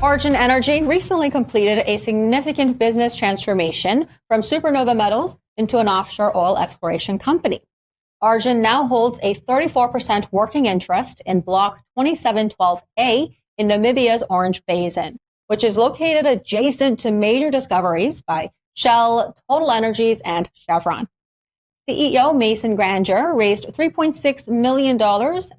Oregen Energy recently completed a significant business transformation from Supernova Metals into an offshore oil exploration company. Oregen now holds a 34% working interest in Block 2712A in Namibia's Orange Basin, which is located adjacent to major discoveries by Shell, Total Energies, and Chevron. CEO Mason Granger raised $3.6 million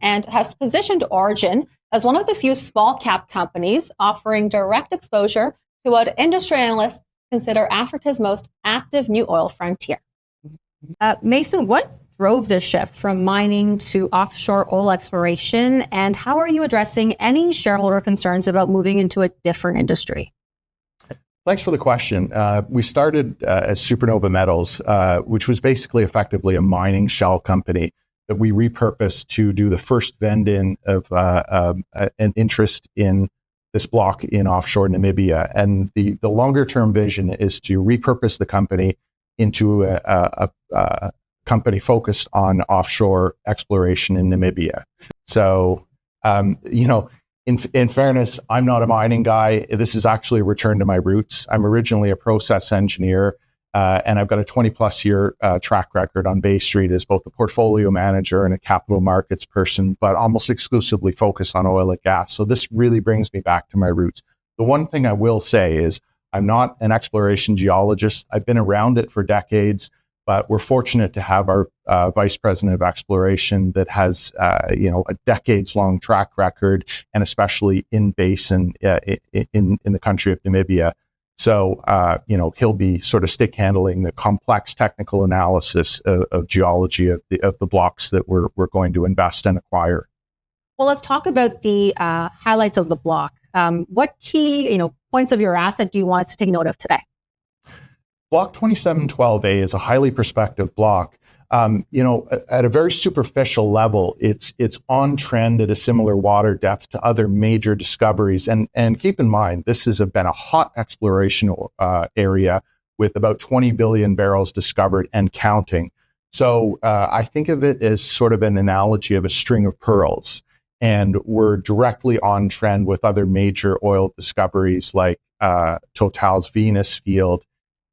and has positioned Oregen as one of the few small-cap companies offering direct exposure to what industry analysts consider Africa's most active new oil frontier. Mason, what drove this shift from mining to offshore oil exploration, and how are you addressing any shareholder concerns about moving into a different industry? Thanks for the question. We started as Supernova Metals, which was basically effectively a mining shell company that we repurposed to do the first vend-in of an interest in this block in offshore Namibia. And the longer-term vision is to repurpose the company into a company focused on offshore exploration in Namibia. So, in fairness, I'm not a mining guy. This is actually a return to my roots. I'm originally a process engineer, and I've got a 20-plus year track record on Bay Street as both a portfolio manager and a capital markets person, but almost exclusively focused on oil and gas. So this really brings me back to my roots. The one thing I will say is I'm not an exploration geologist. I've been around it for decades, but we're fortunate to have our vice president of exploration that has, a decades-long track record, and especially in Basin in the country of Namibia. So, he'll be sort of stick handling the complex technical analysis of geology of the blocks that we're going to invest and acquire. Well, let's talk about the highlights of the block. What key, points of your asset do you want us to take note of today? Block 2712A is a highly prospective block. At a very superficial level, it's on trend at a similar water depth to other major discoveries. And keep in mind, this has been a hot exploration area with about 20 billion barrels discovered and counting. So I think of it as sort of an analogy of a string of pearls. And we're directly on trend with other major oil discoveries like Total's Venus field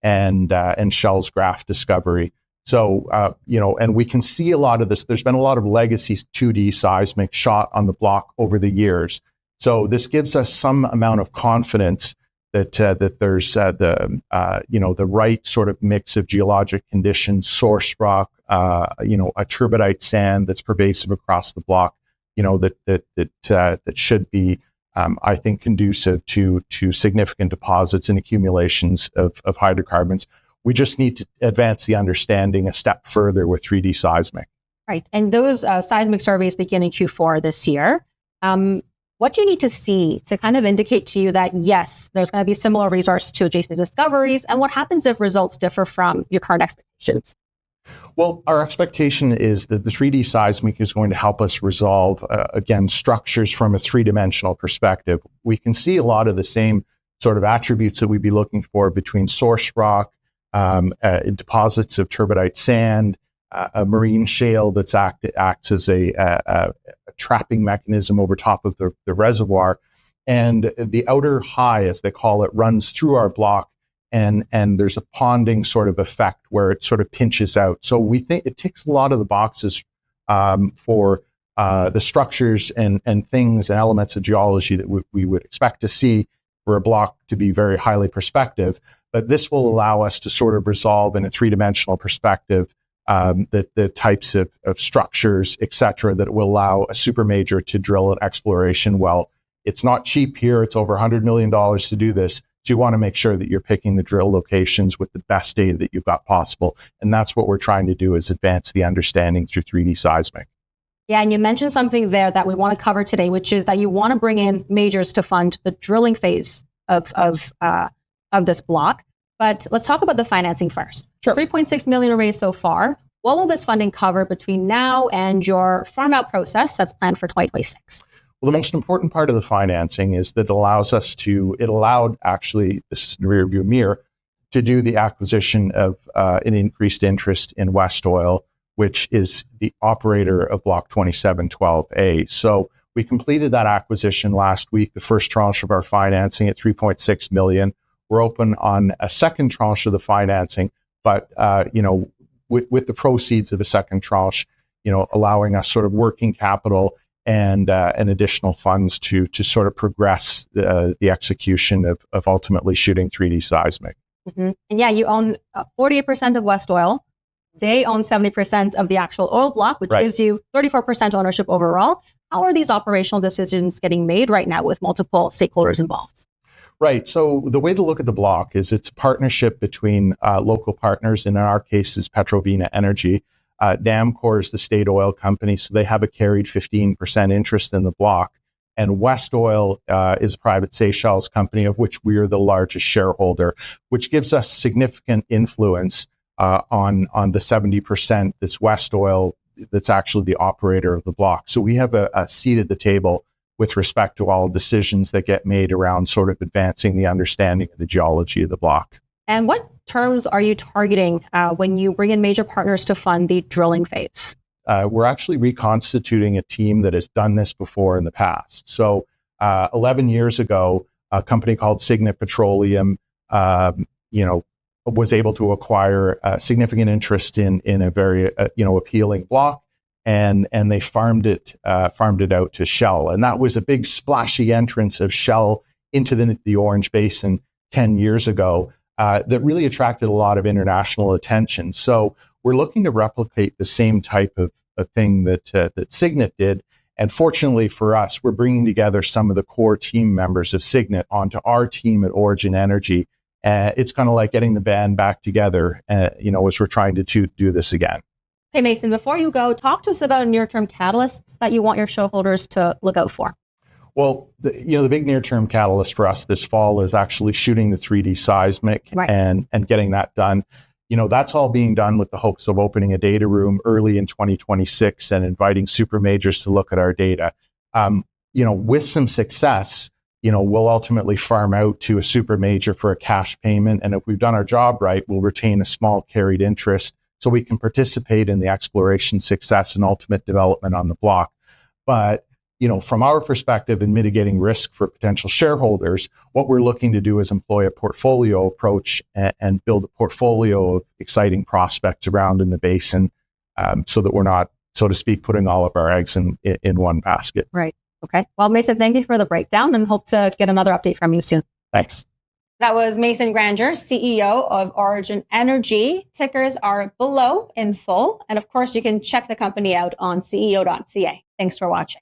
and Shell's Graph discovery. So, and we can see a lot of this. There's been a lot of legacy 2D seismic shot on the block over the years. So this gives us some amount of confidence that there's the right sort of mix of geologic conditions, source rock, a turbidite sand that's pervasive across the block, that should be, I think, conducive to significant deposits and accumulations of hydrocarbons. We just need to advance the understanding a step further with 3D seismic. Right. And those seismic surveys begin in Q4 this year. What do you need to see to kind of indicate to you that, yes, there's going to be similar resource to adjacent discoveries? And what happens if results differ from your current expectations? Well, our expectation is that the 3D seismic is going to help us resolve, again, structures from a three-dimensional perspective. We can see a lot of the same sort of attributes that we'd be looking for between source rock, deposits of turbidite sand, a marine shale that acts as a trapping mechanism over top of the reservoir. And the outer high, as they call it, runs through our block. And there's a ponding sort of effect where it sort of pinches out. So we think it ticks a lot of the boxes for the structures and things and elements of geology that we would expect to see for a block to be very highly prospective. But this will allow us to sort of resolve in a three-dimensional perspective the types of structures, et cetera, that will allow a super major to drill an exploration well. It's not cheap here. It's over $100 million to do this. So you want to make sure that you're picking the drill locations with the best data that you've got possible. And that's what we're trying to do, is advance the understanding through 3D seismic. Yeah, and you mentioned something there that we want to cover today, which is that you want to bring in majors to fund the drilling phase of this block. But let's talk about the financing first. Sure. $3.6 million raised so far. What will this funding cover between now and your farm out process that's planned for 2026? Well, the most important part of the financing is that it allowed actually, this is in the rearview mirror, to do the acquisition of an increased interest in WestOil, which is the operator of Block 2712A. So We completed that acquisition last week, the first tranche of our financing at $3.6 million. We're open on a second tranche of the financing, but with the proceeds of a second tranche, allowing us sort of working capital and additional funds to sort of progress the execution of ultimately shooting 3D seismic. Mm-hmm. And yeah, you own 48% of WestOil. They own 70% of the actual oil block, which gives you 34% ownership overall. How are these operational decisions getting made right now with multiple stakeholders involved? Right. So the way to look at the block is it's a partnership between local partners, and in our case is Oregen Energy. Namcor is the state oil company, so they have a carried 15% interest in the block. And WestOil is a private Seychelles company, of which we are the largest shareholder, which gives us significant influence on the 70% that's WestOil, that's actually the operator of the block. So we have a seat at the table with respect to all decisions that get made around sort of advancing the understanding of the geology of the block. And what terms are you targeting when you bring in major partners to fund the drilling phase? We're actually reconstituting a team that has done this before in the past. So 11 years ago, a company called Signet Petroleum, was able to acquire a significant interest in a very appealing block, and they farmed it out to Shell, and that was a big splashy entrance of Shell into the Orange Basin 10 years ago that really attracted a lot of international attention. So we're looking to replicate the same type of thing that Signet did, and fortunately for us, we're bringing together some of the core team members of Signet onto our team at Oregen Energy. It's kind of like getting the band back together, as we're trying to do this again. Hey, Mason, before you go, talk to us about near-term catalysts that you want your shareholders to look out for. Well, the big near-term catalyst for us this fall is actually shooting the 3D seismic and getting that done. That's all being done with the hopes of opening a data room early in 2026 and inviting super majors to look at our data. With some success, we'll ultimately farm out to a super major for a cash payment. And if we've done our job right, we'll retain a small carried interest so we can participate in the exploration success and ultimate development on the block. But, from our perspective in mitigating risk for potential shareholders, what we're looking to do is employ a portfolio approach and build a portfolio of exciting prospects around in the basin so that we're not, so to speak, putting all of our eggs in one basket. Right. Okay. Well, Mason, thank you for the breakdown, and hope to get another update from you soon. Thanks. That was Mason Granger, CEO of Oregen Energy. Tickers are below in full. And of course, you can check the company out on CEO.ca. Thanks for watching.